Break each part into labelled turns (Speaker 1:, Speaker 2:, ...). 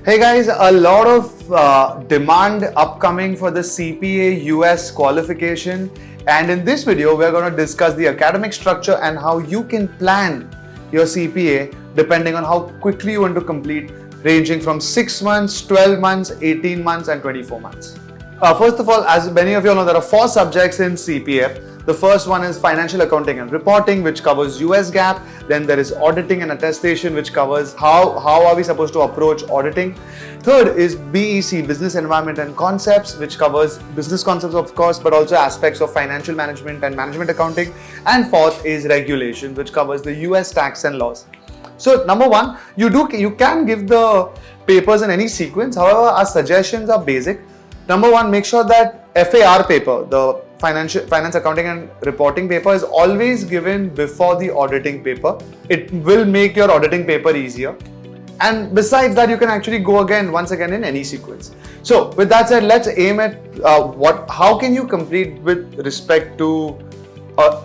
Speaker 1: Hey guys, a lot of demand upcoming for the CPA US qualification, and in this video we're going to discuss the academic structure and how you can plan your CPA depending on how quickly you want to complete, ranging from 6 months, 12 months, 18 months and 24 months. First of all, as many of you know, there are 4 subjects in CPA. The first one is financial accounting and reporting, which covers US GAAP. Then there is auditing and attestation, which covers how are we supposed to approach auditing. Third is BEC, business environment and concepts, which covers business concepts of course, but also aspects of financial management and management accounting. And fourth is regulation, which covers the US tax and laws. So number one, you can give the papers in any sequence. However, our suggestions are basic. Number one, make sure that FAR paper, the finance accounting and reporting paper, is always given before the auditing paper. It will make your auditing paper easier. And besides that, you can actually go once again in any sequence. So with that said, let's aim at how can you complete with respect to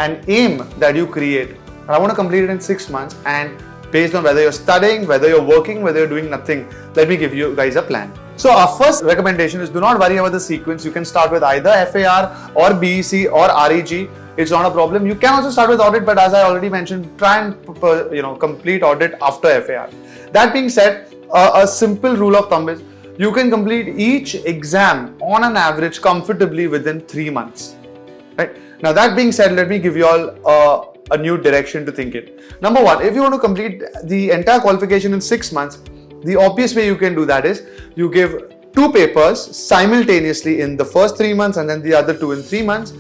Speaker 1: an aim that you create. I want to complete it in 6 months, and based on whether you're studying, whether you're working, whether you're doing nothing, let me give you guys a plan. So our first recommendation is do not worry about the sequence. You can start with either FAR or BEC or REG. It's not a problem. You can also start with audit, but as I already mentioned, try and complete audit after FAR. That being said, a simple rule of thumb is you can complete each exam on an average comfortably within 3 months. Right? Now that being said, let me give you all a new direction to think in. Number one, if you want to complete the entire qualification in 6 months, the obvious way you can do that is you give 2 papers simultaneously in the first 3 months and then the other 2 in 3 months.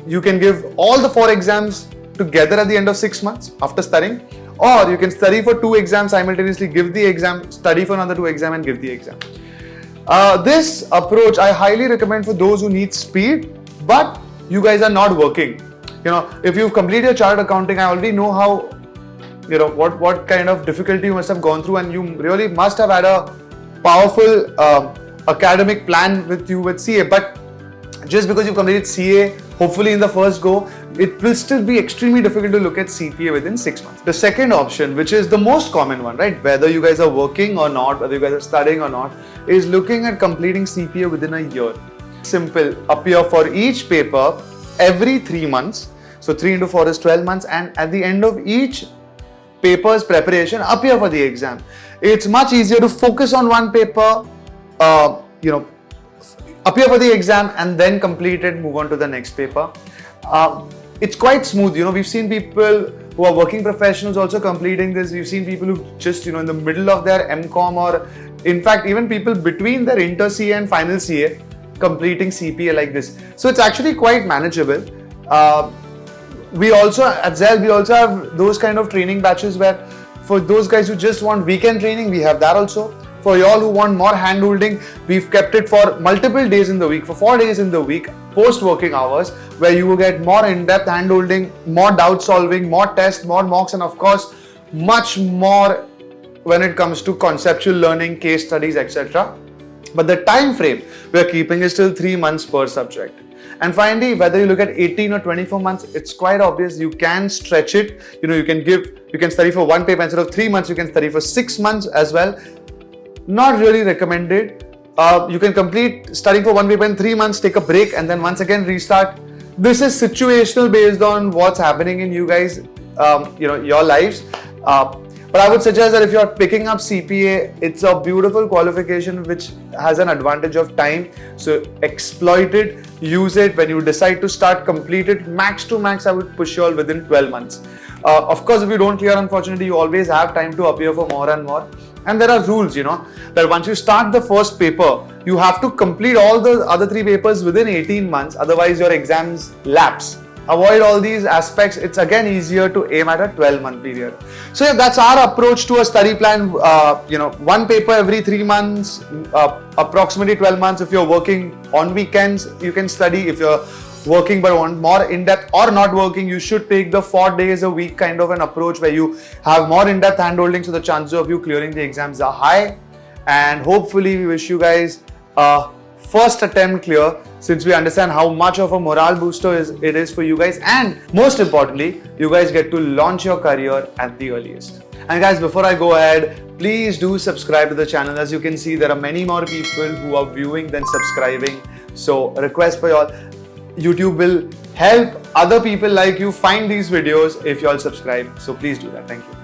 Speaker 1: You can give all the 4 exams together at the end of 6 months after studying, or you can study for 2 exams simultaneously, give the exam, study for another 2 exams and give the exam. This approach I highly recommend for those who need speed, but you guys are not working. If you've completed your chartered accounting, I already know how what kind of difficulty you must have gone through, and you really must have had a powerful academic plan with you with CA. But just because you've completed CA, hopefully in the first go, it will still be extremely difficult to look at CPA within 6 months. The second option, which is the most common one, right? Whether you guys are working or not, whether you guys are studying or not, is looking at completing CPA within a year. Simple. Appear for each paper every 3 months. So 3 into 4 is 12 months, and at the end of each paper's preparation, appear for the exam. It's much easier to focus on one paper, appear for the exam and then complete it, move on to the next paper. It's quite smooth. We've seen people who are working professionals also completing this. We've seen people who just, in the middle of their MCOM, or in fact, even people between their inter CA and final CA completing CPA like this. So it's actually quite manageable. We also at Zell, we also have those kind of training batches where for those guys who just want weekend training, we have that also. For y'all who want more hand holding, we've kept it for multiple days in the week, for 4 days in the week, post working hours, where you will get more in-depth hand holding, more doubt solving, more tests, more mocks, and of course, much more when it comes to conceptual learning, case studies, etc. But the time frame we're keeping is still 3 months per subject. And finally, whether you look at 18 or 24 months, it's quite obvious. You can stretch it. You can study for 1 paper instead of 3 months. You can study for 6 months as well. Not really recommended. You can complete studying for 1 paper in 3 months, take a break, and then once again restart. This is situational based on what's happening in you guys, your lives. But I would suggest that if you're picking up CPA, it's a beautiful qualification which has an advantage of time. So exploit it, use it. When you decide to start, complete it. Max to max, I would push you all within 12 months. Of course, if you don't clear, unfortunately, you always have time to appear for more and more. And there are rules, that once you start the first paper, you have to complete all the other 3 papers within 18 months. Otherwise, your exams lapse. Avoid all these aspects. It's again easier to aim at a 12-month period. So yeah, that's our approach to a study plan. 1 paper every 3 months, approximately 12 months. If you're working on weekends, you can study. If you're working but want more in-depth or not working, you should take the 4 days a week kind of an approach where you have more in-depth hand-holding, so the chances of you clearing the exams are high. And hopefully we wish you guys first attempt clear, since we understand how much of a morale booster it is for you guys, and most importantly, you guys get to launch your career at the earliest. And guys, before I go ahead, please do subscribe to the channel. As you can see, there are many more people who are viewing than subscribing. So request for y'all, YouTube will help other people like you find these videos if y'all subscribe. So please do that. Thank you.